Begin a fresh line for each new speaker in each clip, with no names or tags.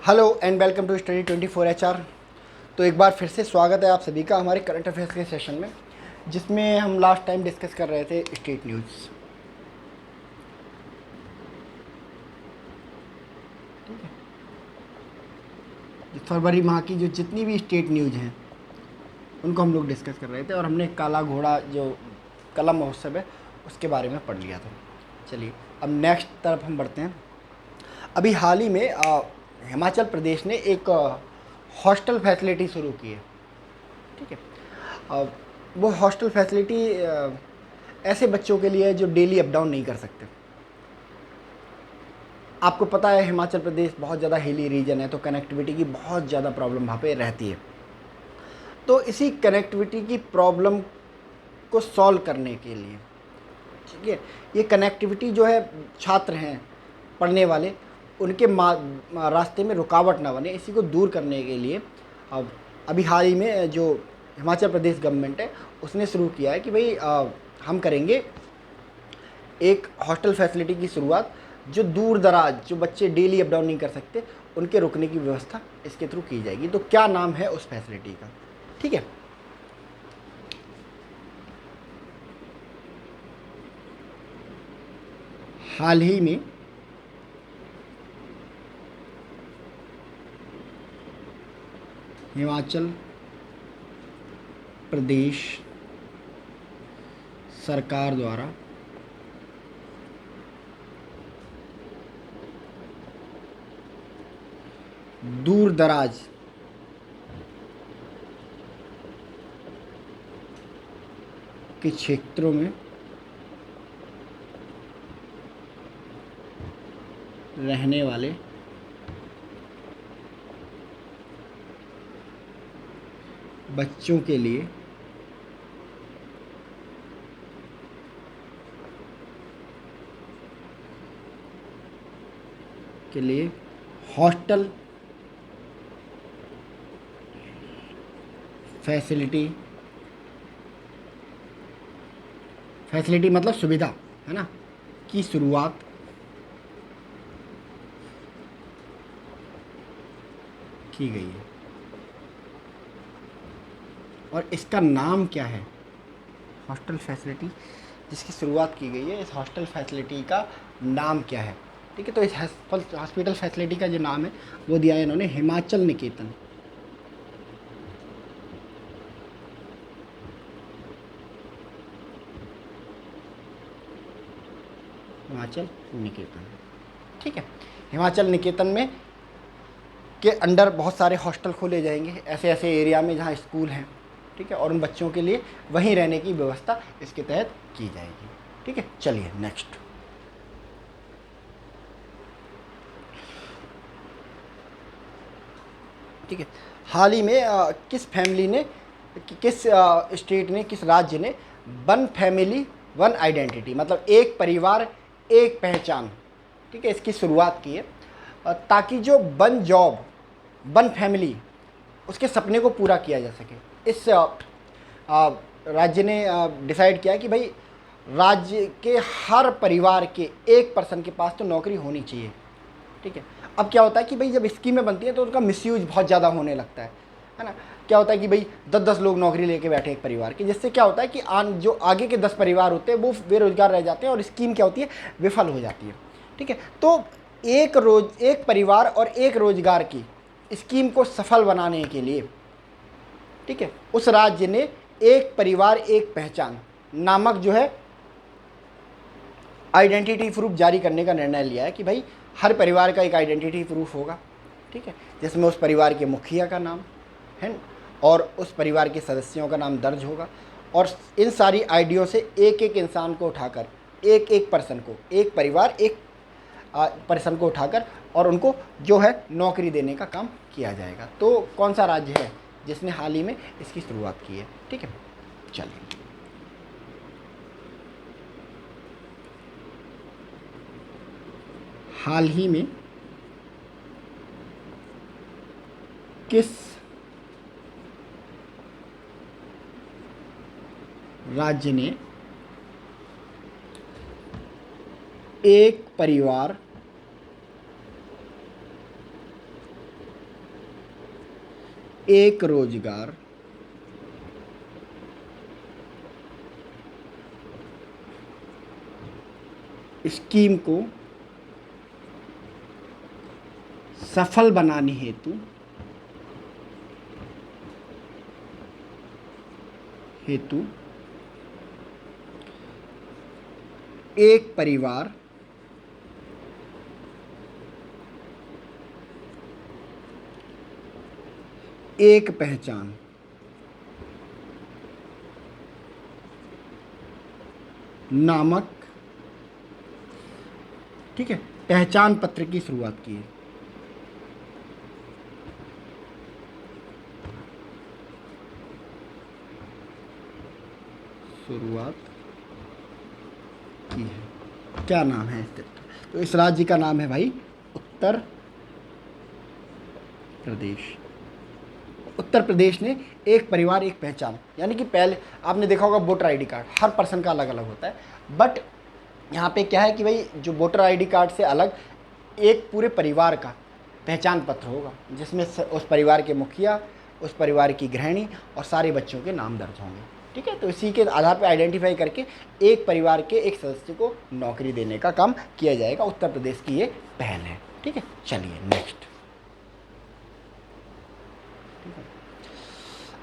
Hello and welcome to study 24 HR। तो एक बार फिर से स्वागत है आप सभी का हमारे करंट अफेयर्स के सेशन में, जिसमें हम लास्ट टाइम डिस्कस कर रहे थे स्टेट न्यूज़। ठीक है, फरवरी माह की जो जितनी भी स्टेट न्यूज़ हैं उनको हम लोग डिस्कस कर रहे थे, और हमने काला घोड़ा जो कला महोत्सव है उसके बारे में पढ़ लिया था। चलिए अब नेक्स्ट तरफ हम बढ़ते हैं। अभी हाल ही में हिमाचल प्रदेश ने एक हॉस्टल फैसिलिटी शुरू की है। ठीक है, अ, वो हॉस्टल फैसिलिटी ऐसे बच्चों के लिए है जो डेली अप डाउन नहीं कर सकते। आपको पता है हिमाचल प्रदेश बहुत ज़्यादा हिली रीजन है, तो कनेक्टिविटी की बहुत ज़्यादा प्रॉब्लम वहाँ पे रहती है। तो इसी कनेक्टिविटी की प्रॉब्लम को सॉल्व करने के लिए, ठीक है, ये कनेक्टिविटी जो है छात्र हैं पढ़ने वाले उनके रास्ते में रुकावट ना बने, इसी को दूर करने के लिए अब अभी हाल ही में जो हिमाचल प्रदेश गवर्नमेंट है उसने शुरू किया है कि भाई हम करेंगे एक हॉस्टल फैसिलिटी की शुरुआत, जो दूर दराज जो बच्चे डेली अप डाउन नहीं कर सकते उनके रुकने की व्यवस्था इसके थ्रू की जाएगी। तो क्या नाम है उस फैसिलिटी का? ठीक है, हाल ही में हिमाचल प्रदेश सरकार द्वारा दूर दराज के क्षेत्रों में रहने वाले बच्चों के लिए हॉस्टल फैसिलिटी मतलब सुविधा है ना, की शुरुआत की गई है। और इसका नाम क्या है? हॉस्टल फैसिलिटी जिसकी शुरुआत की गई है, इस हॉस्टल फैसिलिटी का नाम क्या है? ठीक है, तो इस हॉस्पिटल फैसिलिटी का जो नाम है वो दिया है इन्होंने हिमाचल निकेतन। हिमाचल निकेतन, ठीक है। हिमाचल निकेतन में के अंडर बहुत सारे हॉस्टल खोले जाएंगे ऐसे ऐसे एरिया में जहाँ स्कूल हैं, ठीक है, और उन बच्चों के लिए वहीं रहने की व्यवस्था इसके तहत की जाएगी। ठीक है, चलिए नेक्स्ट। ठीक है, हाल ही में किस फैमिली ने किस स्टेट ने, किस राज्य ने वन फैमिली वन आइडेंटिटी मतलब एक परिवार एक पहचान, ठीक है, इसकी शुरुआत की है, ताकि जो वन जॉब वन फैमिली उसके सपने को पूरा किया जा सके। इस राज्य ने डिसाइड किया कि भाई राज्य के हर परिवार के एक पर्सन के पास तो नौकरी होनी चाहिए। ठीक है, अब क्या होता है कि भाई जब स्कीमें बनती हैं तो उनका मिसयूज बहुत ज़्यादा होने लगता है ना। क्या होता है कि भाई 10-10 लोग नौकरी लेके बैठे एक परिवार के, जिससे क्या होता है कि जो आगे के 10 परिवार होते हैं वो बेरोजगार रह जाते हैं और स्कीम क्या होती है, विफल हो जाती है। ठीक है, तो एक परिवार और एक रोजगार की स्कीम को सफल बनाने के लिए, ठीक है, उस राज्य ने एक परिवार एक पहचान नामक जो है आइडेंटिटी प्रूफ जारी करने का निर्णय लिया है कि भाई हर परिवार का एक आइडेंटिटी प्रूफ होगा। ठीक है, जिसमें उस परिवार के मुखिया का नाम है और उस परिवार के सदस्यों का नाम दर्ज होगा, और इन सारी आईडियों से एक एक इंसान को उठाकर एक एक पर्सन को, एक परिवार एक पर्सन को उठाकर और उनको जो है नौकरी देने का काम किया जाएगा। तो कौन सा राज्य है जिसने हाल ही में इसकी शुरुआत की है? ठीक है, चलिए हाल ही में किस राज्य ने एक परिवार एक रोजगार स्कीम को सफल बनाने हेतु एक परिवार एक पहचान नामक, ठीक है, पहचान पत्र की शुरुआत की है। शुरुआत की है। क्या नाम है इस? तो इस राज्य का नाम है भाई उत्तर प्रदेश। उत्तर प्रदेश ने एक परिवार एक पहचान, यानी कि पहले आपने देखा होगा वोटर आईडी कार्ड हर पर्सन का अलग अलग होता है, बट यहाँ पे क्या है कि भाई जो वोटर आईडी कार्ड से अलग एक पूरे परिवार का पहचान पत्र होगा, जिसमें उस परिवार के मुखिया, उस परिवार की गृहिणी और सारे बच्चों के नाम दर्ज होंगे। ठीक है, तो इसी के आधार पर आइडेंटिफाई करके एक परिवार के एक सदस्य को नौकरी देने का काम किया जाएगा। उत्तर प्रदेश की ये पहल है। ठीक है, चलिए नेक्स्ट।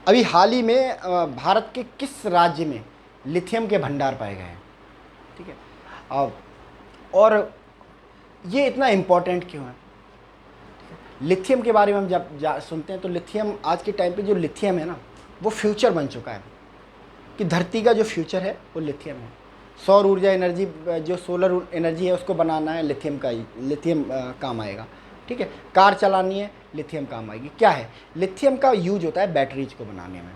अभी हाल ही में भारत के किस राज्य में लिथियम के भंडार पाए गए हैं? ठीक है, और ये इतना इम्पोर्टेंट क्यों है? लिथियम के बारे में हम जब सुनते हैं तो लिथियम, आज के टाइम पे जो लिथियम है ना, वो फ्यूचर बन चुका है कि धरती का जो फ्यूचर है वो लिथियम है। सौर ऊर्जा एनर्जी, जो सोलर एनर्जी है उसको बनाना है, लिथियम काम आएगा। ठीक है, कार चलानी है, लिथियम काम आएगी। क्या है, लिथियम का यूज होता है बैटरीज को बनाने में।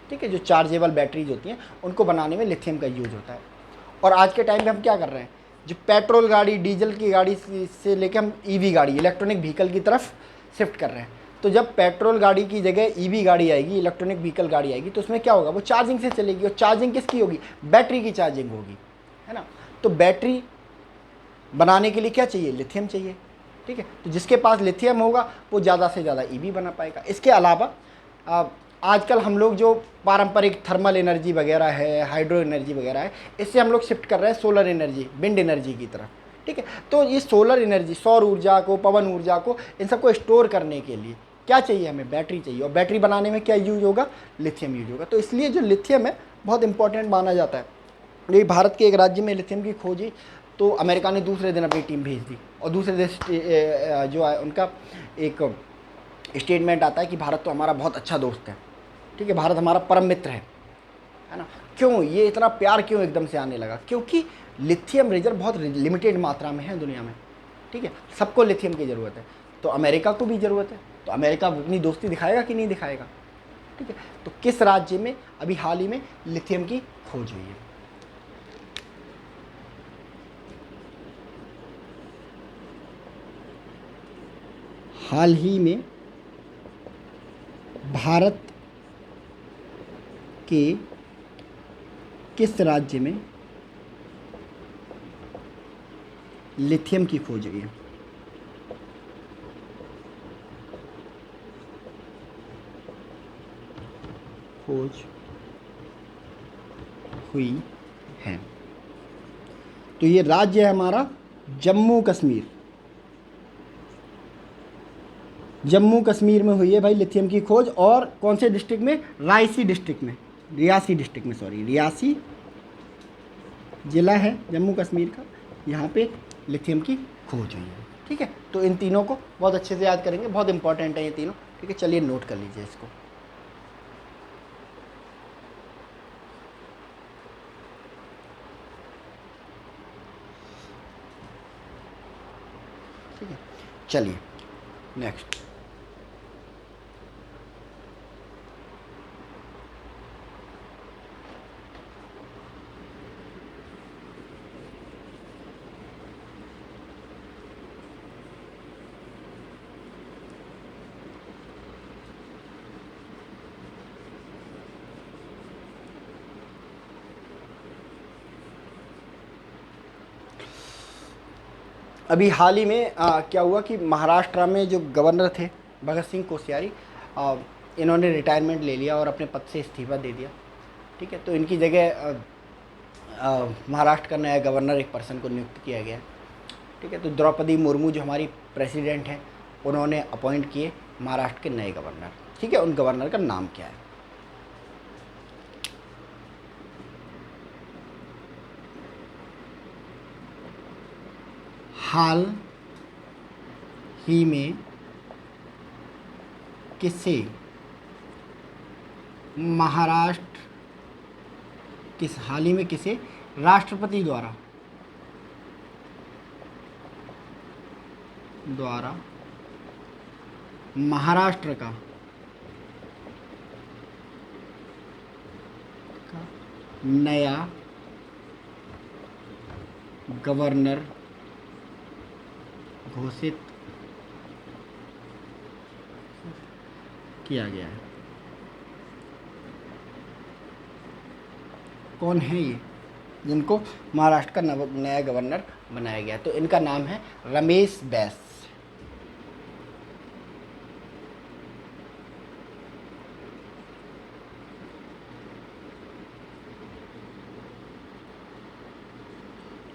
ठीक है, जो चार्जेबल बैटरीज होती हैं उनको बनाने में लिथियम का यूज होता है। और आज के टाइम पे हम क्या कर रहे हैं, जो पेट्रोल गाड़ी, डीजल की गाड़ी से लेके हम ईवी गाड़ी, इलेक्ट्रॉनिक व्हीकल की तरफ शिफ्ट कर रहे हैं। तो जब पेट्रोल गाड़ी की जगह ईवी गाड़ी आएगी, इलेक्ट्रॉनिक व्हीकल गाड़ी आएगी, तो उसमें क्या होगा, वो चार्जिंग से चलेगी। और चार्जिंग किसकी होगी? बैटरी की चार्जिंग होगी, है ना। तो बैटरी बनाने के लिए क्या चाहिए? लिथियम चाहिए। ठीक है, तो जिसके पास लिथियम होगा वो ज़्यादा से ज़्यादा ईवी बना पाएगा। इसके अलावा आजकल हम लोग जो पारंपरिक थर्मल एनर्जी वगैरह है, हाइड्रो एनर्जी वगैरह है, इससे हम लोग शिफ्ट कर रहे हैं सोलर एनर्जी, विंड एनर्जी की तरफ। ठीक है, तो ये सोलर एनर्जी, सौर ऊर्जा को, पवन ऊर्जा को, इन सबको स्टोर करने के लिए क्या चाहिए? हमें बैटरी चाहिए। और बैटरी बनाने में क्या यूज होगा? लिथियम यूज होगा। तो इसलिए जो लिथियम है बहुत इंपॉर्टेंट माना जाता है। ये भारत के एक राज्य में लिथियम की खोज हुई तो अमेरिका ने दूसरे दिन अपनी टीम भेज दी, और दूसरे देश जो है उनका एक स्टेटमेंट आता है कि भारत तो हमारा बहुत अच्छा दोस्त है। ठीक है, भारत हमारा परम मित्र है ना। क्यों ये इतना प्यार क्यों एकदम से आने लगा? क्योंकि लिथियम रिजर्व बहुत लिमिटेड मात्रा में है दुनिया में। ठीक है, सबको लिथियम की ज़रूरत है, तो अमेरिका को भी ज़रूरत है। तो अमेरिका अपनी दोस्ती दिखाएगा कि नहीं दिखाएगा? ठीक है, तो किस राज्य में अभी हाल ही में लिथियम की खोज हुई है? हाल ही में भारत के किस राज्य में लिथियम की खोज हुई है? खोज हुई है, तो ये राज्य है हमारा जम्मू कश्मीर। जम्मू कश्मीर में हुई है भाई लिथियम की खोज। और कौन से डिस्ट्रिक्ट में? रियासी डिस्ट्रिक्ट में, रियासी ज़िला है जम्मू कश्मीर का, यहाँ पे लिथियम की खोज हुई है। ठीक है, तो इन तीनों को बहुत अच्छे से याद करेंगे, बहुत इंपॉर्टेंट है ये तीनों। ठीक है, चलिए नोट कर लीजिए इसको। ठीक है, चलिए नेक्स्ट। अभी हाल ही में क्या हुआ कि महाराष्ट्र में जो गवर्नर थे भगत सिंह कोश्यारी, इन्होंने रिटायरमेंट ले लिया और अपने पद से इस्तीफा दे दिया। ठीक है, तो इनकी जगह महाराष्ट्र का नया गवर्नर एक पर्सन को नियुक्त किया गया है। ठीक है, तो द्रौपदी मुर्मू जो हमारी प्रेसिडेंट हैं, उन्होंने अपॉइंट किए महाराष्ट्र के नए गवर्नर। ठीक है, उन गवर्नर का नाम क्या है? हाल ही में किसे महाराष्ट्र हाल ही में किसे राष्ट्रपति द्वारा महाराष्ट्र का नया गवर्नर घोषित किया गया है? कौन है ये जिनको महाराष्ट्र का नया गवर्नर बनाया गया? तो इनका नाम है रमेश बैस।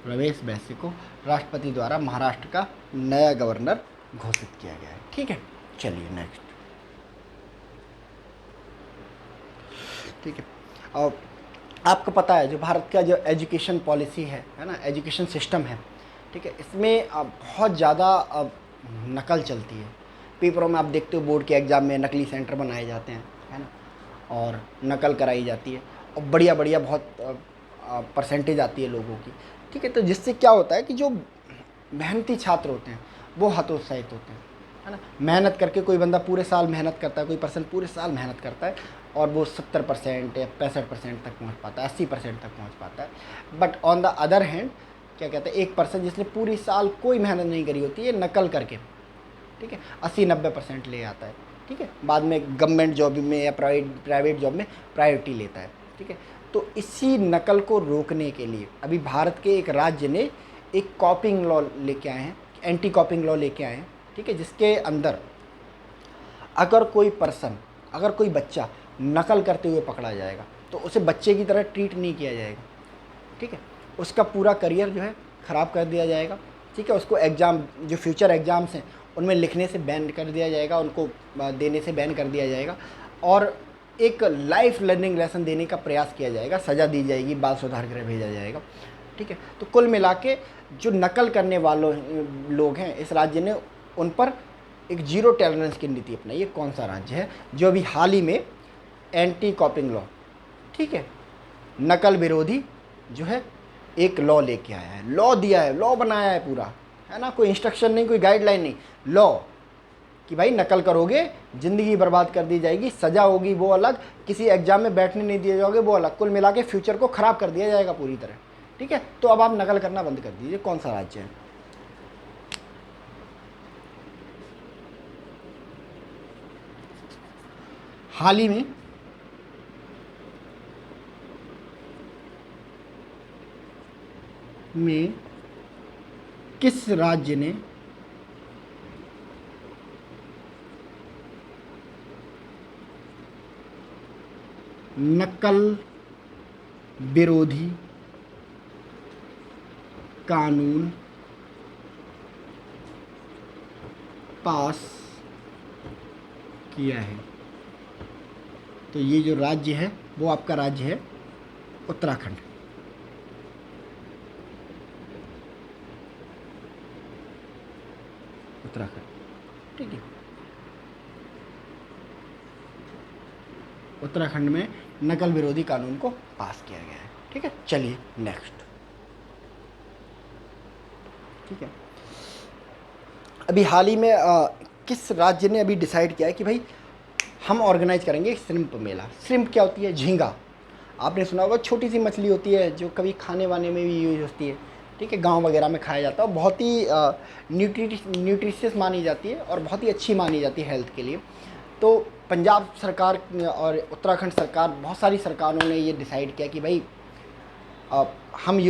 रमेश बैस को राष्ट्रपति द्वारा महाराष्ट्र का नया गवर्नर घोषित किया गया है। ठीक है, चलिए नेक्स्ट। ठीक है, और आपको पता है जो भारत का जो एजुकेशन पॉलिसी है ना, एजुकेशन सिस्टम है, ठीक है, इसमें बहुत ज़्यादा नकल चलती है। पेपरों में आप देखते हो बोर्ड के एग्ज़ाम में नकली सेंटर बनाए जाते हैं, है ना, और नकल कराई जाती है और बढ़िया बढ़िया बहुत परसेंटेज आती है लोगों की। ठीक है, तो जिससे क्या होता है कि जो मेहनती छात्र होते हैं वो हतोत्साहित होते हैं, है ना। मेहनत करके कोई बंदा पूरे साल मेहनत करता है, कोई पर्सन पूरे साल मेहनत करता है और वो 70% या 65% तक पहुंच पाता है, 80% तक पहुंच पाता है। But on the other hand क्या कहते हैं, एक पर्सन जिसने पूरी साल कोई मेहनत नहीं करी होती है, नकल करके, ठीक है, 80-90% ले आता है। ठीक है, बाद में गवर्नमेंट जॉब में या प्राइवेट जॉब में प्रायोरिटी लेता है। ठीक है, तो इसी नकल को रोकने के लिए अभी भारत के एक राज्य ने एक कॉपिंग लॉ लेके आए हैं, एंटी कॉपिंग लॉ लेके आए हैं। ठीक है, जिसके अंदर अगर कोई बच्चा नकल करते हुए पकड़ा जाएगा तो उसे बच्चे की तरह ट्रीट नहीं किया जाएगा। ठीक है, उसका पूरा करियर जो है ख़राब कर दिया जाएगा। ठीक है, उसको एग्ज़ाम, जो फ्यूचर एग्ज़ाम्स हैं उनमें लिखने से बैन कर दिया जाएगा, उनको देने से बैन कर दिया जाएगा और एक लाइफ लर्निंग लेसन देने का प्रयास किया जाएगा, सज़ा दी जाएगी, बाल सुधार गृह भेजा जाएगा। ठीक है, तो कुल मिला के जो नकल करने वालों लोग हैं इस राज्य ने उन पर एक जीरो टॉलरेंस की नीति अपनाई। ये कौन सा राज्य है जो अभी हाल ही में एंटी कॉपिंग लॉ, ठीक है, नकल विरोधी जो है एक लॉ लेके आया है, लॉ दिया है, लॉ बनाया है पूरा, है ना, कोई इंस्ट्रक्शन नहीं, कोई गाइडलाइन नहीं, लॉ कि भाई नकल करोगे ज़िंदगी बर्बाद कर दी जाएगी, सज़ा होगी वो अलग, किसी एग्जाम में बैठने नहीं दिए जाओगे वो अलग, कुल मिला के फ्यूचर को ख़राब कर दिया जाएगा पूरी तरह। ठीक है, तो अब आप नकल करना बंद कर दीजिए। कौन सा राज्य है? हाल ही में किस राज्य ने नकल विरोधी कानून पास किया है? तो ये जो राज्य है वो आपका राज्य है उत्तराखंड। उत्तराखंड, ठीक है, उत्तराखंड में नकल विरोधी कानून को पास किया गया है। ठीक है, चलिए नेक्स्ट। ठीक है, अभी हाल ही में किस राज्य ने अभी डिसाइड किया है कि भाई हम ऑर्गेनाइज करेंगे एक श्रिम्प मेला। श्रिम्प क्या होती है? झींगा। आपने सुना होगा, छोटी सी मछली होती है जो कभी खाने वाने में भी यूज होती है। ठीक है, गांव वगैरह में खाया जाता है और बहुत ही न्यूट्रिशियस मानी जाती है और बहुत ही अच्छी मानी जाती है हेल्थ के लिए। तो पंजाब सरकार और उत्तराखंड सरकार, बहुत सारी सरकारों ने ये डिसाइड किया कि भाई हम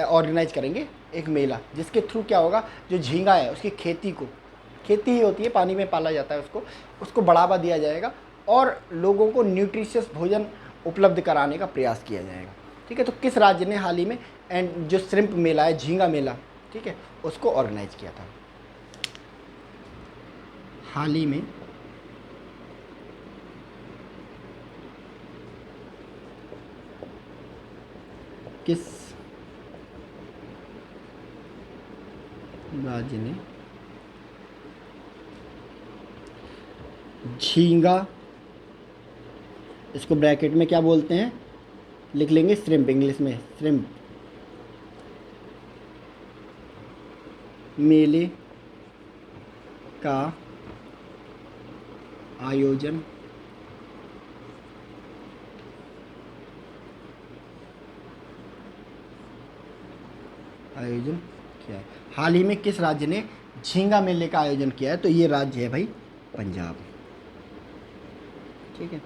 ऑर्गेनाइज करेंगे एक मेला, जिसके थ्रू क्या होगा, जो झींगा है उसकी खेती ही होती है, पानी में पाला जाता है, उसको बढ़ावा दिया जाएगा और लोगों को न्यूट्रिशियस भोजन उपलब्ध कराने का प्रयास किया जाएगा। ठीक है, तो किस राज्य ने हाल ही में एंड जो श्रिम्प मेला है, झींगा मेला, ठीक है, उसको ऑर्गेनाइज किया था? हाल ही में किस राज्य ने झींगा, इसको ब्रैकेट में क्या बोलते हैं, लिख लेंगे श्रिम्प, इंग्लिश में श्रिम्प मेले का आयोजन किया है? हाल ही में किस राज्य ने झींगा मेले का आयोजन किया है? तो ये राज्य है भाई पंजाब। ठीक है,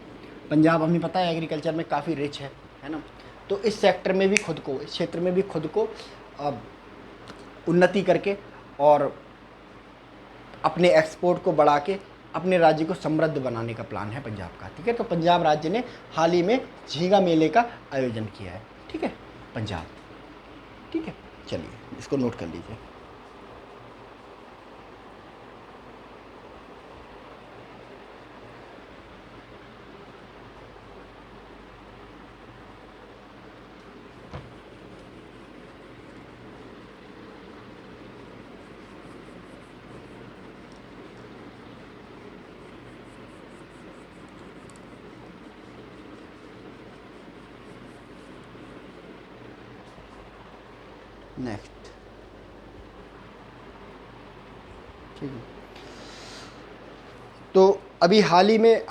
पंजाब हमें पता है एग्रीकल्चर में काफ़ी रिच है ना, तो इस सेक्टर में भी खुद को, इस क्षेत्र में भी खुद को उन्नति करके और अपने एक्सपोर्ट को बढ़ा के अपने राज्य को समृद्ध बनाने का प्लान है पंजाब का। ठीक है, तो पंजाब राज्य ने हाल ही में झींगा मेले का आयोजन किया है। ठीक है, पंजाब। ठीक है, चलिए इसको नोट कर लीजिए। नेक्स्ट, ठीक है, तो अभी हाल ही में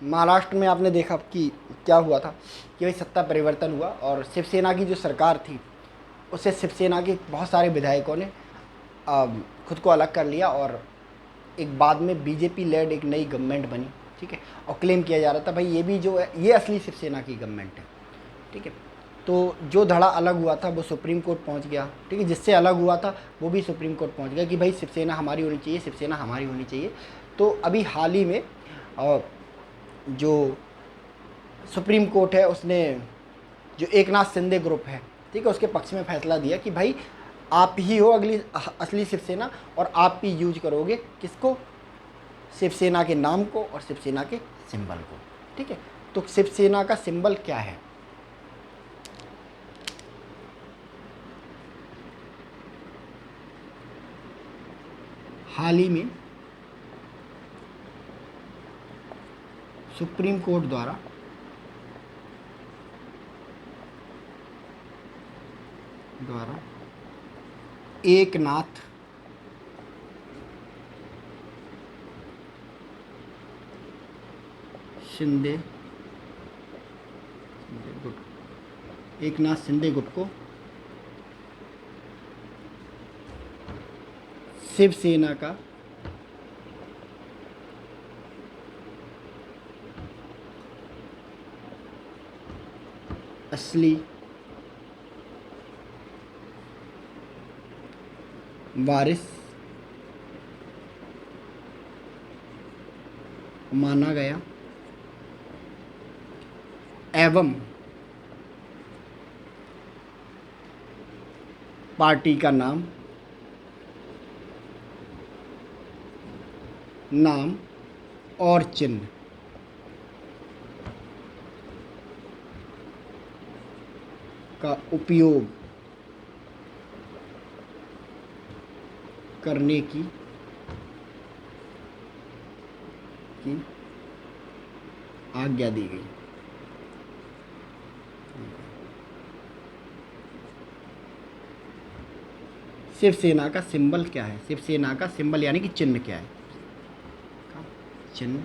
महाराष्ट्र में आपने देखा कि क्या हुआ था कि भाई सत्ता परिवर्तन हुआ और शिवसेना की जो सरकार थी उससे शिवसेना के बहुत सारे विधायकों ने खुद को अलग कर लिया और एक बाद में बीजेपी लेड एक नई गवर्नमेंट बनी। ठीक है, और क्लेम किया जा रहा था भाई ये भी जो है ये असली शिवसेना की गवर्नमेंट है। ठीक है, तो जो धड़ा अलग हुआ था वो सुप्रीम कोर्ट पहुंच गया। ठीक है, जिससे अलग हुआ था वो भी सुप्रीम कोर्ट पहुंच गया कि भाई शिवसेना हमारी होनी चाहिए, शिवसेना हमारी होनी चाहिए। तो अभी हाल ही में जो सुप्रीम कोर्ट है उसने जो एकनाथ शिंदे ग्रुप है, ठीक है, उसके पक्ष में फैसला दिया कि भाई आप ही हो अगली असली शिवसेना और आप ही यूज करोगे किसको, शिवसेना के नाम को और शिवसेना के सिंबल को। ठीक है, तो शिवसेना का सिंबल क्या है? हाल ही में सुप्रीम कोर्ट द्वारा एकनाथ शिंदे गुट, एकनाथ शिंदे गुट को शिवसेना का असली वारिस माना गया एवं पार्टी का नाम और चिन्ह का उपयोग करने की आज्ञा दी गई। शिवसेना का सिंबल क्या है? शिवसेना का सिंबल यानी कि चिन्ह क्या है? चिन्ह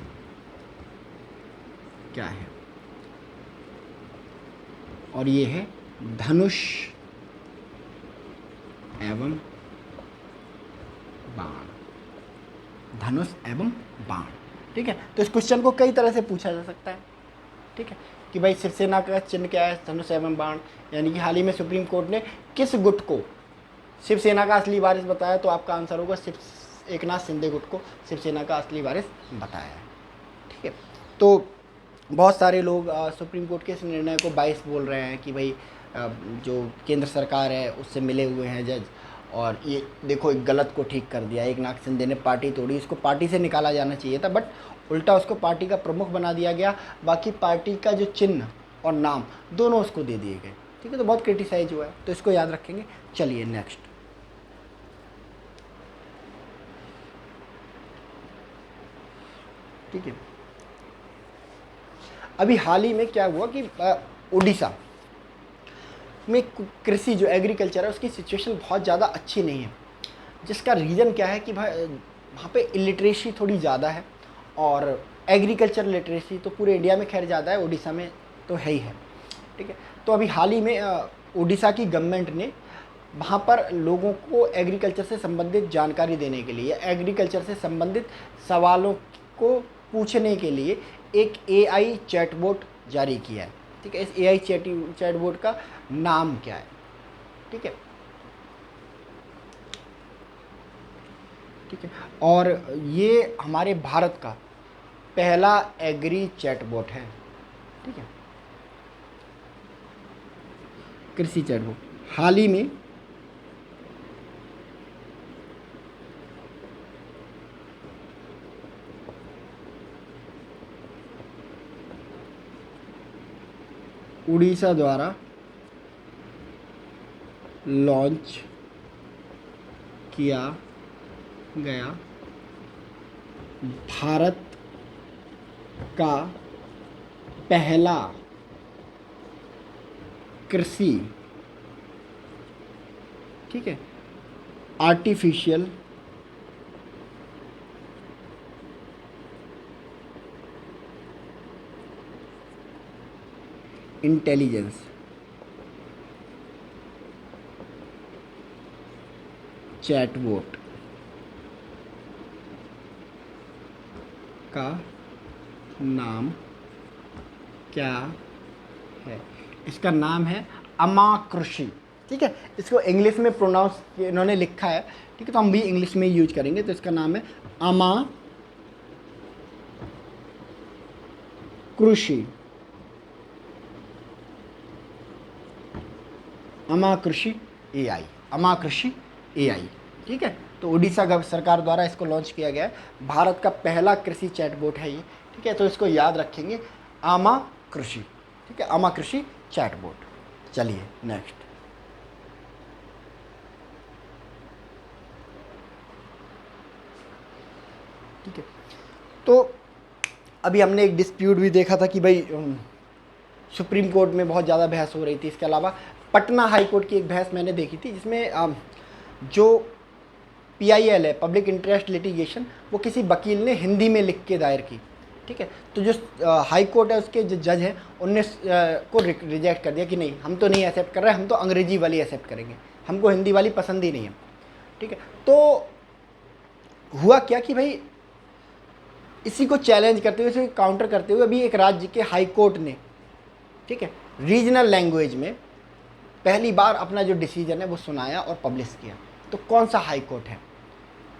क्या है? और ये है धनुष एवं बाण। धनुष एवं बाण। ठीक है, तो इस क्वेश्चन को कई तरह से पूछा जा सकता है। ठीक है, कि भाई शिवसेना का चिन्ह क्या है? धनुष एवं बाण। यानी कि हाल ही में सुप्रीम कोर्ट ने किस गुट को शिवसेना का असली वारिस बताया, तो आपका आंसर होगा एकनाथ शिंदे गुट को शिवसेना का असली वारिस बताया है। ठीक है, तो बहुत सारे लोग सुप्रीम कोर्ट के इस निर्णय को बाइस बोल रहे हैं कि भाई जो केंद्र सरकार है उससे मिले हुए हैं जज, और ये देखो एक गलत को ठीक कर दिया। एकनाथ शिंदे ने पार्टी तोड़ी, इसको पार्टी से निकाला जाना चाहिए था, बट उल्टा उसको पार्टी का प्रमुख बना दिया गया। बाकी पार्टी का जो चिन्ह और नाम दोनों उसको दे दिए गए। ठीक है, तो बहुत क्रिटिसाइज हुआ है, तो इसको याद रखेंगे। चलिए नेक्स्ट। ठीक है, अभी हाल ही में क्या हुआ कि उड़ीसा में कृषि जो एग्रीकल्चर है उसकी सिचुएशन बहुत ज़्यादा अच्छी नहीं है, जिसका रीज़न क्या है कि भाई वहाँ पे इलिटरेसी थोड़ी ज़्यादा है, और एग्रीकल्चर लिटरेसी तो पूरे इंडिया में खैर ज़्यादा है, उड़ीसा में तो है ही है। ठीक है, तो अभी हाल ही में उड़ीसा की गवर्नमेंट ने वहाँ पर लोगों को एग्रीकल्चर से संबंधित जानकारी देने के लिए, एग्रीकल्चर से संबंधित सवालों को पूछने के लिए एक AI चैटबॉट जारी किया है। ठीक है, इस AI चैटबॉट का नाम क्या है? ठीक है, ठीक है, और ये हमारे भारत का पहला एग्री चैटबॉट है। ठीक है, कृषि चैटबॉट हाल ही में उड़ीसा द्वारा लॉन्च किया गया भारत का पहला कृषि, ठीक है, आर्टिफिशियल इंटेलिजेंस चैटबॉट का नाम क्या है? इसका नाम है अमा कृषि। ठीक है, इसको इंग्लिश में प्रोनाउंस इन्होंने लिखा है। ठीक है, तो हम भी इंग्लिश में यूज करेंगे, तो इसका नाम है अमा कृषि। अमा कृषि AI, अमा कृषि AI। ठीक है, तो उड़ीसा सरकार द्वारा इसको लॉन्च किया गया है। भारत का पहला कृषि चैटबॉट है ये। ठीक है, तो इसको याद रखेंगे, आमा कृषि। ठीक है, आमा कृषि चैटबॉट। चलिए नेक्स्ट। ठीक है, तो अभी हमने एक डिस्प्यूट भी देखा था कि भाई सुप्रीम कोर्ट में बहुत ज़्यादा बहस हो रही थी। इसके अलावा पटना हाई कोर्ट की एक बहस मैंने देखी थी, जिसमें जो PIL है, पब्लिक इंटरेस्ट लिटिगेशन, वो किसी वकील ने हिंदी में लिख के दायर की। ठीक है, तो जो हाई कोर्ट है उसके जो जज हैं उनने को रिजेक्ट कर दिया कि नहीं, हम तो नहीं एक्सेप्ट कर रहे हैं, हम तो अंग्रेजी वाली एक्सेप्ट करेंगे, हमको हिंदी वाली पसंद ही नहीं है। ठीक है, तो हुआ क्या कि भाई इसी को चैलेंज करते हुए, इसे काउंटर करते हुए अभी एक राज्य के हाई कोर्ट ने, ठीक है, रीजनल लैंग्वेज में पहली बार अपना जो डिसीजन है वो सुनाया और पब्लिश किया। तो कौन सा हाई कोर्ट है?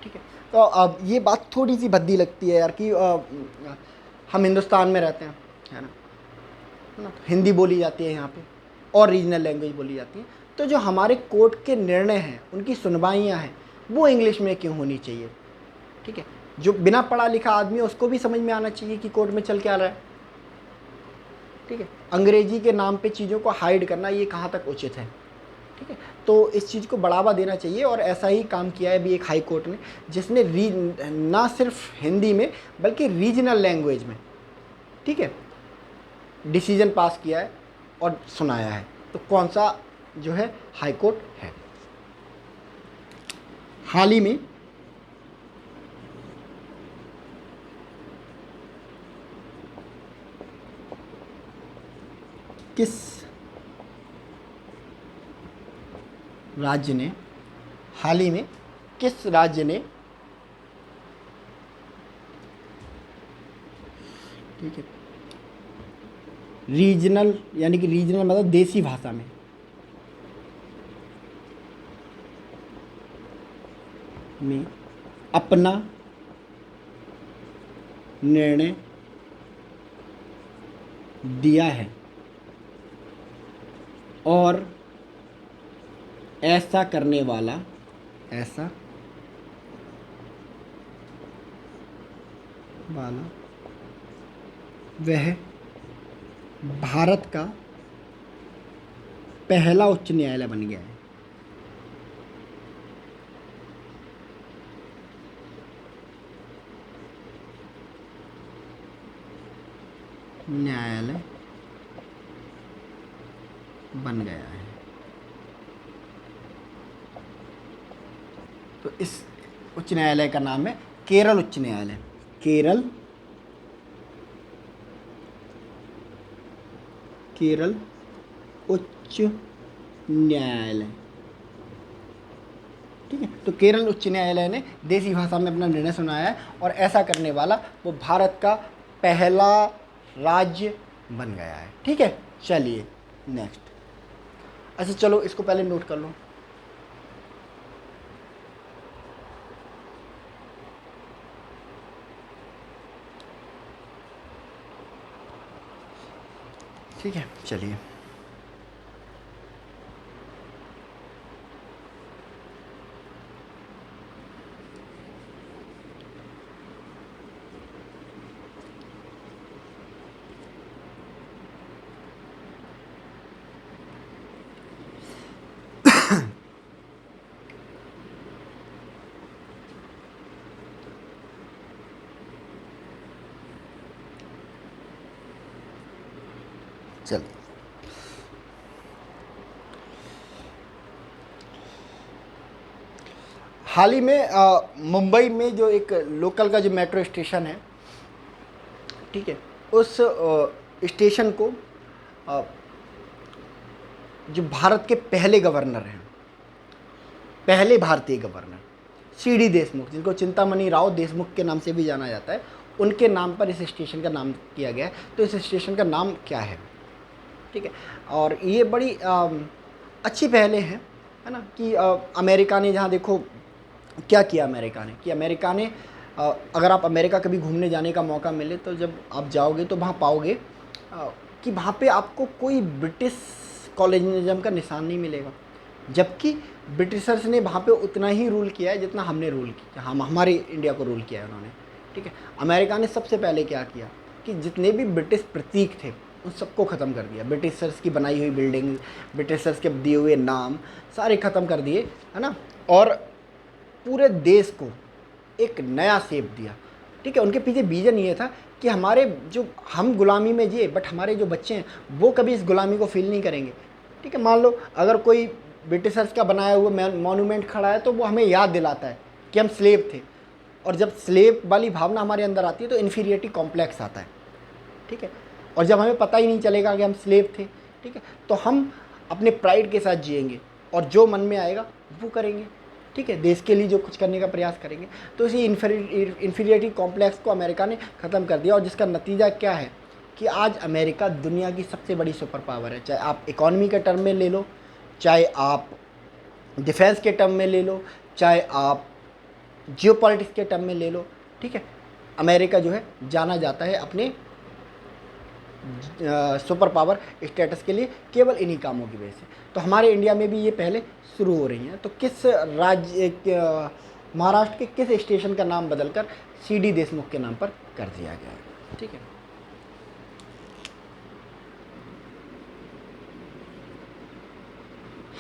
ठीक है, तो अब ये बात थोड़ी सी भद्दी लगती है यार कि हम हिंदुस्तान में रहते हैं, है ना, तो हिंदी बोली जाती है यहाँ पे और रीजनल लैंग्वेज बोली जाती है, तो जो हमारे कोर्ट के निर्णय हैं, उनकी सुनवाइयाँ हैं, वो इंग्लिश में क्यों होनी चाहिए? ठीक है, जो बिना पढ़ा लिखा आदमी है उसको भी समझ में आना चाहिए कि कोर्ट में चल क्या रहा है। ठीक है, अंग्रेजी के नाम पे चीज़ों को हाइड करना ये कहाँ तक उचित है? ठीक है, तो इस चीज़ को बढ़ावा देना चाहिए, और ऐसा ही काम किया है भी एक हाई कोर्ट ने, जिसने ना सिर्फ हिंदी में बल्कि रीजनल लैंग्वेज में, ठीक है, डिसीजन पास किया है और सुनाया है। तो कौन सा जो है हाई कोर्ट है? हाल ही में किस राज्य ने, हाल ही में किस राज्य ने, ठीक है, रीजनल यानी कि रीजनल मतलब देसी भाषा में अपना निर्णय दिया है और ऐसा करने वाला, ऐसा वाला वह भारत का पहला उच्च न्यायालय बन गया है। न्यायालय बन गया है। तो इस उच्च न्यायालय का नाम है केरल उच्च न्यायालय। केरल उच्च न्यायालय। ठीक है, तो केरल उच्च न्यायालय ने देसी भाषा में अपना निर्णय सुनाया है और ऐसा करने वाला वो भारत का पहला राज्य बन गया है। ठीक है, चलिए नेक्स्ट। अच्छा चलो इसको पहले नोट कर लो। ठीक है, चलिए। चलिए, हाल ही में मुंबई में जो एक लोकल का जो मेट्रो स्टेशन है, ठीक है, उस स्टेशन को जो भारत के पहले गवर्नर हैं, पहले भारतीय गवर्नर सीडी देशमुख, जिनको चिंतामणि राव देशमुख के नाम से भी जाना जाता है, उनके नाम पर इस स्टेशन का नाम किया गया है। तो इस स्टेशन का नाम क्या है? ठीक है, और ये बड़ी अच्छी पहले है ना, कि अमेरिका ने, जहाँ देखो क्या किया अमेरिका ने, कि अमेरिका ने अगर आप अमेरिका कभी घूमने जाने का मौका मिले तो जब आप जाओगे तो वहाँ पाओगे कि वहाँ पे आपको कोई ब्रिटिश कॉलोनियलिज्म का निशान नहीं मिलेगा, जबकि ब्रिटिशर्स ने वहाँ पे उतना ही रूल किया है जितना हमने रूल किया, हम हमारे इंडिया को रूल किया है उन्होंने। ठीक है, अमेरिका ने सबसे पहले क्या किया कि जितने भी ब्रिटिश प्रतीक थे उन सबको ख़त्म कर दिया। ब्रिटिशर्स की बनाई हुई बिल्डिंग, ब्रिटिशर्स के दिए हुए नाम सारे ख़त्म कर दिए, है ना, और पूरे देश को एक नया शेप दिया। ठीक है, उनके पीछे विजन ये था कि हमारे जो हम गुलामी में जिए, बट हमारे जो बच्चे हैं वो कभी इस गुलामी को फील नहीं करेंगे। ठीक है, मान लो अगर कोई ब्रिटिशर्स का बनाया हुआ मॉन्यूमेंट खड़ा है तो वो हमें याद दिलाता है कि हम स्लेव थे, और जब स्लेव वाली भावना हमारे अंदर आती है तो इन्फीरियरिटी कॉम्प्लेक्स आता है। ठीक है, और जब हमें पता ही नहीं चलेगा कि हम स्लेव थे, ठीक है, तो हम अपने प्राइड के साथ जिएंगे और जो मन में आएगा वो करेंगे। ठीक है, देश के लिए जो कुछ करने का प्रयास करेंगे। तो इसी इन्फीरियरिटी कॉम्प्लेक्स को अमेरिका ने ख़त्म कर दिया, और जिसका नतीजा क्या है कि आज अमेरिका दुनिया की सबसे बड़ी सुपर पावर है। चाहे आप इकॉनमी के टर्म में ले लो, चाहे आप डिफेंस के टर्म में ले लो, चाहे आप जियोपॉलिटिक्स के टर्म में ले लो। ठीक है, अमेरिका जो है जाना जाता है अपने सुपर पावर स्टेटस के लिए केवल इन्हीं कामों की वजह से। तो हमारे इंडिया में भी ये पहले शुरू हो रही हैं। तो किस राज्य, महाराष्ट्र के किस स्टेशन का नाम बदलकर सीडी देशमुख के नाम पर कर दिया गया है? ठीक है,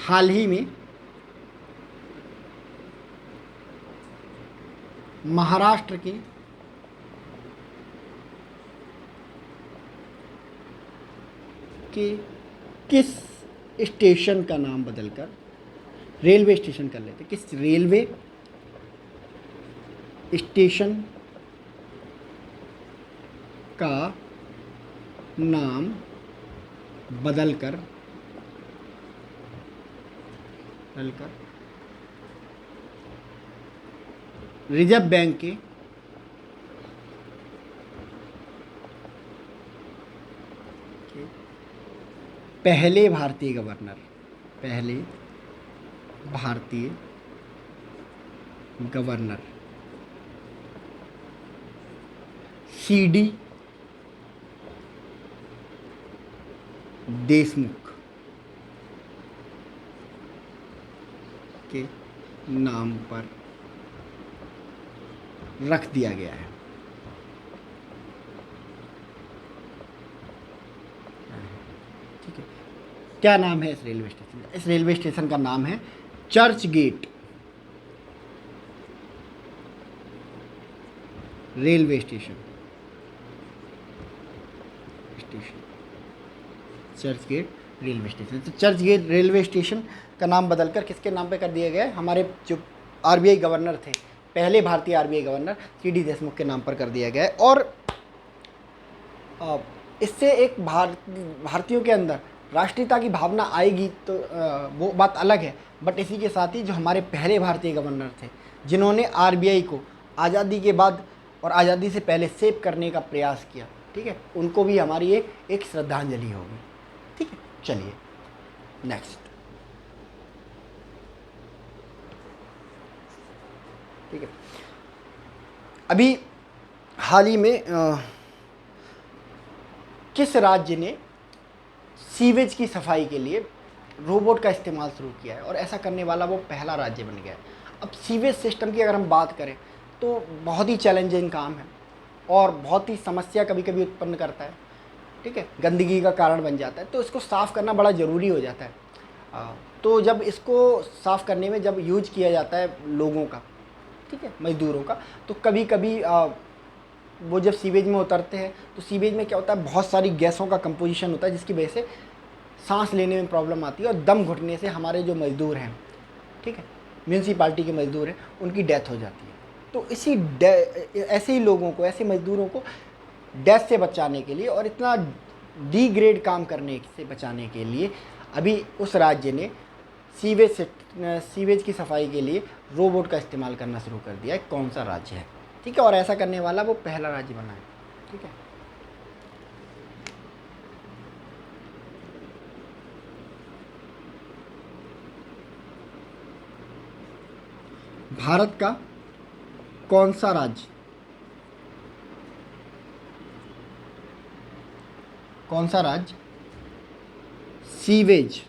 हाल ही में महाराष्ट्र के किस स्टेशन का नाम बदलकर रेलवे स्टेशन कर लेते, किस रेलवे स्टेशन का नाम बदलकर रिजर्व बैंक के पहले भारतीय गवर्नर सीडी देशमुख के नाम पर रख दिया गया है। ठीक है, क्या नाम है इस रेलवे स्टेशन का? इस रेलवे स्टेशन का नाम है Churchgate railway station. Churchgate railway station. तो चर्च गेट रेलवे स्टेशन का नाम बदलकर किसके नाम पे कर दिया गया है? हमारे जो आरबीआई गवर्नर थे, पहले भारतीय आरबीआई गवर्नर सीडी देशमुख के नाम पर कर दिया गया है। और इससे एक भारतीयों के अंदर राष्ट्रीयता की भावना आएगी तो वो बात अलग है। बट इसी के साथ ही जो हमारे पहले भारतीय गवर्नर थे, जिन्होंने आरबीआई को आज़ादी के बाद और आज़ादी से पहले सेव करने का प्रयास किया, ठीक है, उनको भी हमारी ये एक श्रद्धांजलि होगी। ठीक है, चलिए नेक्स्ट। ठीक है, अभी हाल ही में किस राज्य ने सीवेज की सफाई के लिए रोबोट का इस्तेमाल शुरू किया है? और ऐसा करने वाला वो पहला राज्य बन गया है। अब सीवेज सिस्टम की अगर हम बात करें तो बहुत ही चैलेंजिंग काम है और बहुत ही समस्या कभी कभी उत्पन्न करता है। ठीक है, गंदगी का कारण बन जाता है, तो इसको साफ़ करना बड़ा ज़रूरी हो जाता है। तो जब इसको साफ़ करने में जब यूज किया जाता है लोगों का, ठीक है, मज़दूरों का, तो कभी कभी वो जब सीवेज में उतरते हैं तो सीवेज में क्या होता है, बहुत सारी गैसों का कंपोजिशन होता है, जिसकी वजह से सांस लेने में प्रॉब्लम आती है और दम घुटने से हमारे जो मज़दूर हैं, ठीक है, म्यूनसिपाल्टी के मज़दूर हैं, उनकी डेथ हो जाती है। तो ऐसे ही लोगों को, ऐसे मज़दूरों को डेथ से बचाने के लिए और इतना डिग्रेड काम करने से बचाने के लिए अभी उस राज्य ने सीवेज की सफाई के लिए रोबोट का इस्तेमाल करना शुरू कर दिया है। कौन सा राज्य है? ठीक है, और ऐसा करने वाला वो पहला राज्य बना है। ठीक है, भारत का कौन सा राज्य, कौन सा राज्य सीवेज,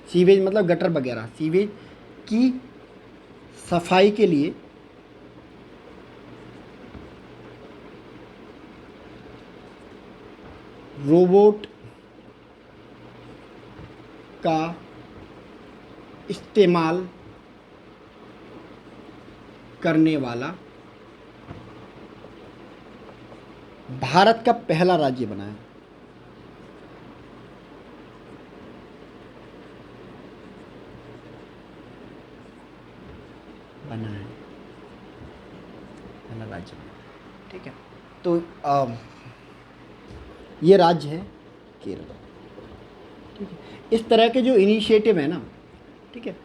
सीवेज मतलब गटर वगैरह, सीवेज की सफाई के लिए रोबोट का इस्तेमाल करने वाला भारत का पहला राज्य बना है? बना है, पहला राज्य बना। ठीक है, तो ये राज्य है केरल। ठीक है, इस तरह के जो इनिशिएटिव है ना, ठीक है,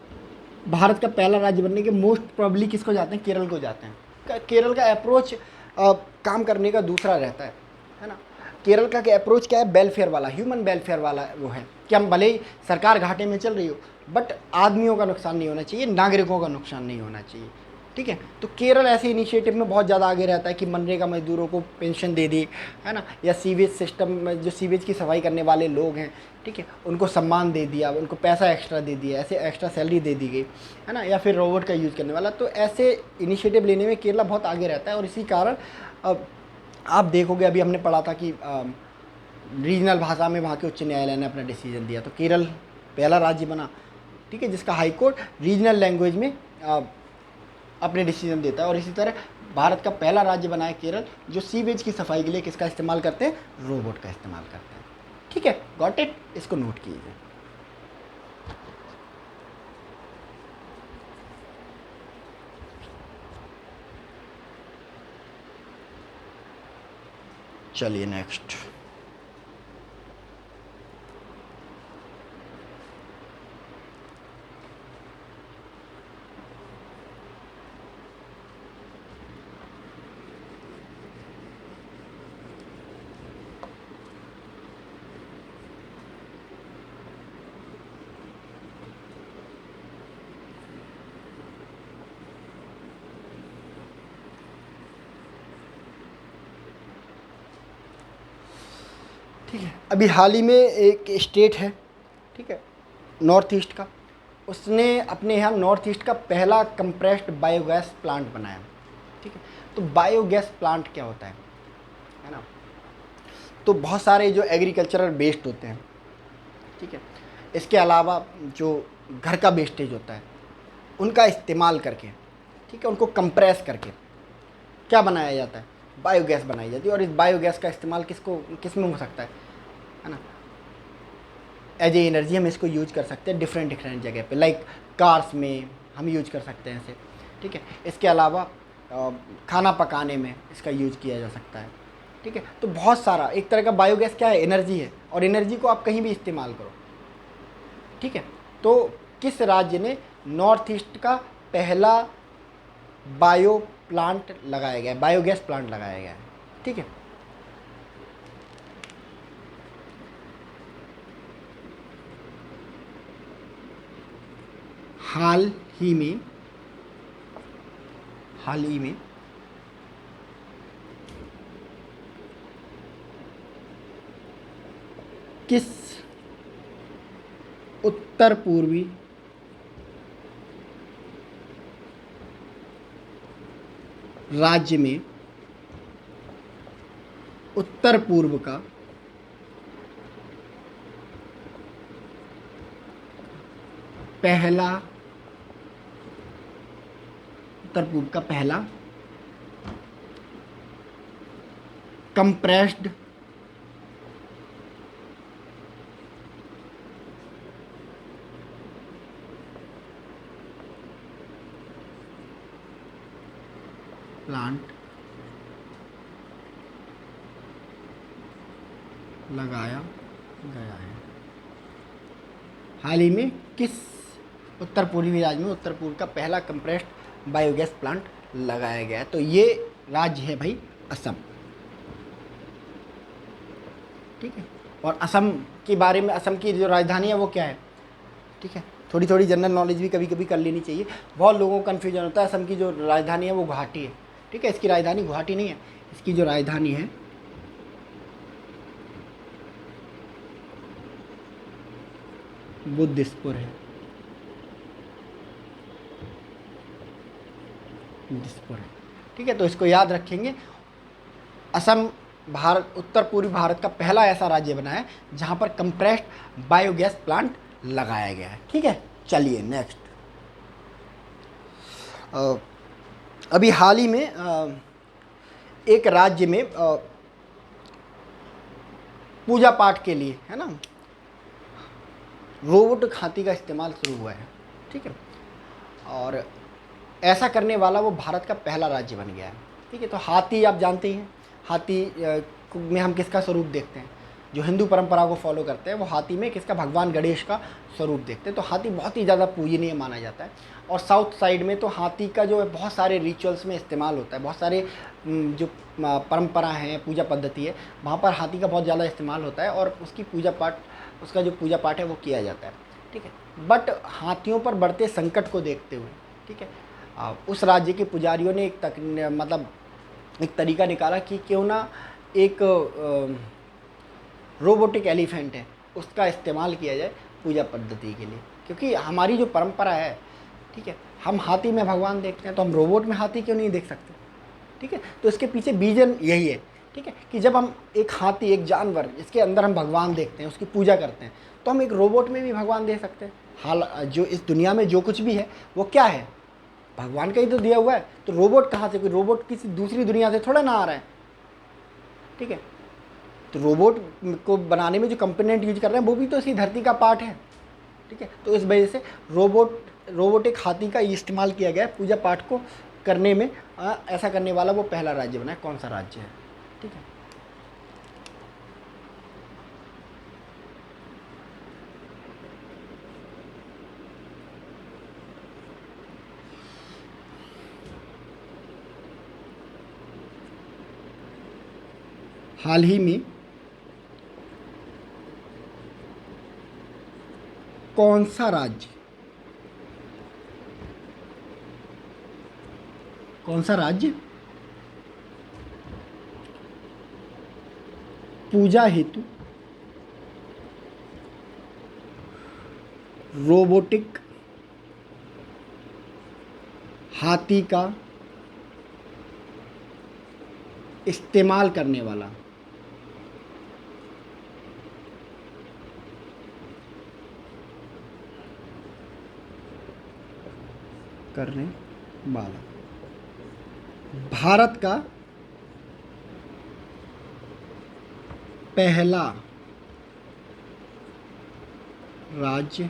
भारत का पहला राज्य बनने के मोस्ट प्रोबेबली किसको जाते हैं? केरल को जाते हैं। केरल का अप्रोच काम करने का दूसरा रहता है ना। केरल का अप्रोच क्या है? वेलफेयर वाला, ह्यूमन वेलफेयर वाला वो है कि हम भले ही सरकार घाटे में चल रही हो, बट आदमियों का नुकसान नहीं होना चाहिए, नागरिकों का नुकसान नहीं होना चाहिए। ठीक है, तो केरल ऐसे इनिशिएटिव में बहुत ज़्यादा आगे रहता है कि मनरेगा मजदूरों को पेंशन दे दी, है ना, या सीवेज सिस्टम में जो सीवेज की सफाई करने वाले लोग हैं, ठीक है, उनको सम्मान दे दिया, उनको पैसा एक्स्ट्रा दे दिया, ऐसे एक्स्ट्रा सैलरी दे दी गई, है ना, या फिर रोबोट का यूज़ करने वाला। तो ऐसे इनिशिएटिव लेने में केरला बहुत आगे रहता है। और इसी कारण अब आप देखोगे, अभी हमने पढ़ा था कि रीजनल भाषा में वहाँ के उच्च न्यायालय ने अपना डिसीजन दिया, तो केरल पहला राज्य बना, ठीक है, जिसका हाई कोर्ट रीजनल लैंग्वेज में अपने डिसीजन देता है। और इसी तरह भारत का पहला राज्य बना है केरल, जो सीवेज की सफाई के लिए किसका इस्तेमाल करते हैं? रोबोट का इस्तेमाल करते हैं। ठीक है, गॉट इट, इसको नोट कीजिए। चलिए नेक्स्ट। ठीक है। अभी हाल ही में एक स्टेट है, ठीक है, नॉर्थ ईस्ट का, उसने अपने यहाँ नॉर्थ ईस्ट का पहला कंप्रेस्ड बायोगैस प्लांट बनाया, ठीक है। तो बायोगैस प्लांट क्या होता है ना, तो बहुत सारे जो एग्रीकल्चरल वेस्ट होते हैं, ठीक है, इसके अलावा जो घर का वेस्टेज होता है उनका इस्तेमाल करके, ठीक है, उनको कंप्रेस करके क्या बनाया जाता है, बायोगैस बनाई जाती है। और इस बायोगैस का इस्तेमाल किस में हो सकता है ना, एज ए एनर्जी हम इसको यूज कर सकते हैं डिफरेंट डिफरेंट जगह पे, लाइक कार्स में हम यूज कर सकते हैं इसे, ठीक है। इसके अलावा खाना पकाने में इसका यूज किया जा सकता है, ठीक है। तो बहुत सारा एक तरह का बायोगैस क्या है, एनर्जी है, और एनर्जी को आप कहीं भी इस्तेमाल करो, ठीक है। तो किस राज्य ने नॉर्थ ईस्ट का पहला बायो प्लांट लगाया गया है, बायोगैस प्लांट लगाया गया है, ठीक है। हाल ही में किस उत्तर पूर्वी राज्य में उत्तर पूर्व का पहला कंप्रेस्ड प्लांट लगाया गया है। हाल ही में किस उत्तर पूर्वी राज्य में उत्तर पूर्व का पहला कंप्रेस्ड बायोगैस प्लांट लगाया गया है, तो ये राज्य है भाई असम, ठीक है। और असम के बारे में, असम की जो राजधानी है वो क्या है, ठीक है, थोड़ी थोड़ी जनरल नॉलेज भी कभी कभी कर लेनी चाहिए। बहुत लोगों को कन्फ्यूजन होता है, असम की जो राजधानी है वो गुवाहाटी है, ठीक है। इसकी राजधानी गुवाहाटी नहीं है, इसकी जो राजधानी है वो दिसपुर है, दिसपुर है, ठीक है। तो इसको याद रखेंगे, असम भारत, उत्तर पूर्वी भारत का पहला ऐसा राज्य बना है जहां पर कंप्रेस्ड बायोगैस प्लांट लगाया गया है, ठीक है। चलिए नेक्स्ट, अभी हाल ही में एक राज्य में पूजा पाठ के लिए, है ना, रोबोट हाथी का इस्तेमाल शुरू हुआ है, ठीक है। और ऐसा करने वाला वो भारत का पहला राज्य बन गया है, ठीक है। तो हाथी आप जानते ही हैं, हाथी में हम किसका स्वरूप देखते हैं, जो हिंदू परंपरा को फॉलो करते हैं वो हाथी में किसका, भगवान गणेश का स्वरूप देखते हैं। तो हाथी बहुत ही ज़्यादा पूजनीय माना जाता है। और साउथ साइड में तो हाथी का जो है बहुत सारे रिचुअल्स में इस्तेमाल होता है, बहुत सारे जो परंपरा हैं, पूजा पद्धति है, वहाँ पर हाथी का बहुत ज़्यादा इस्तेमाल होता है और उसकी उसका जो पूजा पाठ है वो किया जाता है, ठीक है। बट हाथियों पर बढ़ते संकट को देखते हुए, ठीक है, उस राज्य के पुजारियों ने एक तरीका निकाला कि क्यों ना एक रोबोटिक एलिफेंट है उसका इस्तेमाल किया जाए पूजा पद्धति के लिए, क्योंकि हमारी जो परंपरा है, ठीक है, हम हाथी में भगवान देखते हैं तो हम रोबोट में हाथी क्यों नहीं देख सकते, ठीक है। तो इसके पीछे बीजन यही है, ठीक है, कि जब हम एक हाथी, एक जानवर जिसके अंदर हम भगवान देखते हैं, उसकी पूजा करते हैं, तो हम एक रोबोट में भी भगवान दे सकते हैं। हाल जो इस दुनिया में जो कुछ भी है वो क्या है, भगवान का ही तो दिया हुआ है। तो रोबोट कहाँ से, कोई रोबोट किसी दूसरी दुनिया से थोड़ा ना आ रहा है, ठीक है। तो रोबोट को बनाने में जो कंपोनेंट यूज कर रहे हैं वो भी तो इसी धरती का पार्ट है, ठीक है। तो इस वजह से रोबोट एक हाथी का इस्तेमाल किया गया है पूजा पाठ को करने में। ऐसा करने वाला वो पहला राज्य बना है, कौन सा राज्य है, ठीक है। हाल ही में कौन सा राज्य पूजा हेतु रोबोटिक हाथी का इस्तेमाल करने वाला। करने वाला भारत का पहला राज्य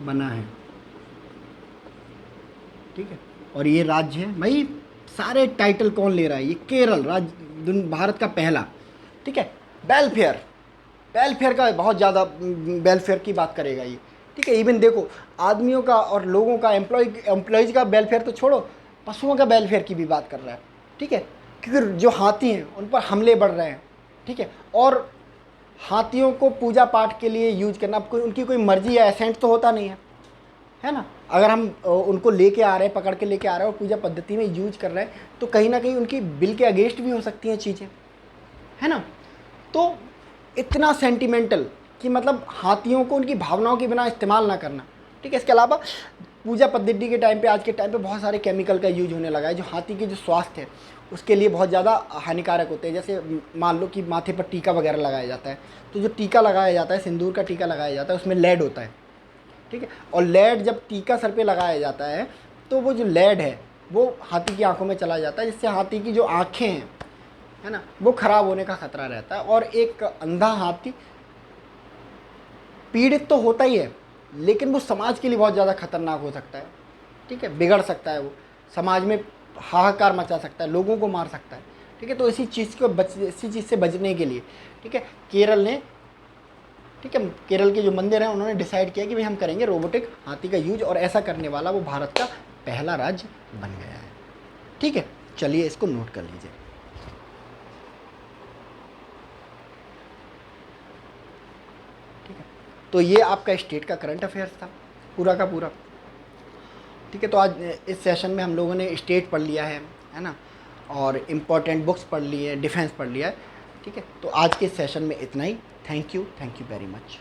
बना है। ठीक है, और ये राज्य है भाई, सारे टाइटल कौन ले रहा है, ये केरल राज्य भारत का पहला। ठीक है, वेलफेयर, वेलफेयर का बहुत ज़्यादा वेलफेयर की बात करेगा ये। ठीक है, इवन देखो आदमियों का और लोगों का, एम्प्लॉयज़ का वेलफेयर तो छोड़ो, पशुओं का वेलफेयर की भी बात कर रहा है। ठीक है, क्योंकि जो हाथी हैं उन पर हमले बढ़ रहे हैं। ठीक है, और हाथियों को पूजा पाठ के लिए यूज करना, कोई उनकी कोई मर्जी या एसेंट तो होता नहीं है ना। अगर हम उनको लेके आ रहे हैं, पकड़ के लेके आ रहे हैं और पूजा पद्धति में यूज कर रहे हैं, तो कहीं ना कहीं उनकी बिल के अगेंस्ट भी हो सकती हैं चीज़ें, है ना। तो इतना सेंटिमेंटल कि मतलब हाथियों को उनकी भावनाओं के बिना इस्तेमाल ना करना। ठीक है, इसके अलावा पूजा पद्धति के टाइम पे, आज के टाइम पे बहुत सारे केमिकल का यूज होने लगा है, जो हाथी के जो स्वास्थ्य है उसके लिए बहुत ज़्यादा हानिकारक होते हैं। जैसे मान लो कि माथे पर टीका वगैरह लगाया जाता है, तो जो टीका लगाया जाता है, सिंदूर का टीका लगाया जाता है, उसमें लेड होता है। ठीक है, और लेड जब टीका सर पे लगाया जाता है तो वो जो लेड है वो हाथी की आंखों में चला जाता है, जिससे हाथी की जो आँखें हैं, है ना, वो ख़राब होने का खतरा रहता है। और एक अंधा हाथी पीड़ित तो होता ही है, लेकिन वो समाज के लिए बहुत ज़्यादा खतरनाक हो सकता है। ठीक है, बिगड़ सकता है, वो समाज में हाहाकार मचा सकता है, लोगों को मार सकता है। ठीक है, तो इसी चीज़ से बचने के लिए, ठीक है, केरल ने, ठीक है, केरल के जो मंदिर हैं उन्होंने डिसाइड किया कि भाई हम करेंगे रोबोटिक हाथी का यूज, और ऐसा करने वाला वो भारत का पहला राज्य बन गया है। ठीक है, चलिए इसको नोट कर लीजिए। ठीक है, तो ये आपका स्टेट का करंट अफेयर्स था पूरा का पूरा। ठीक है, तो आज इस सेशन में हम लोगों ने स्टेट पढ़ लिया है ना, और इम्पॉर्टेंट बुक्स पढ़ ली है, डिफेंस पढ़ लिया है। ठीक है, तो आज के सेशन में इतना ही। Thank you very much.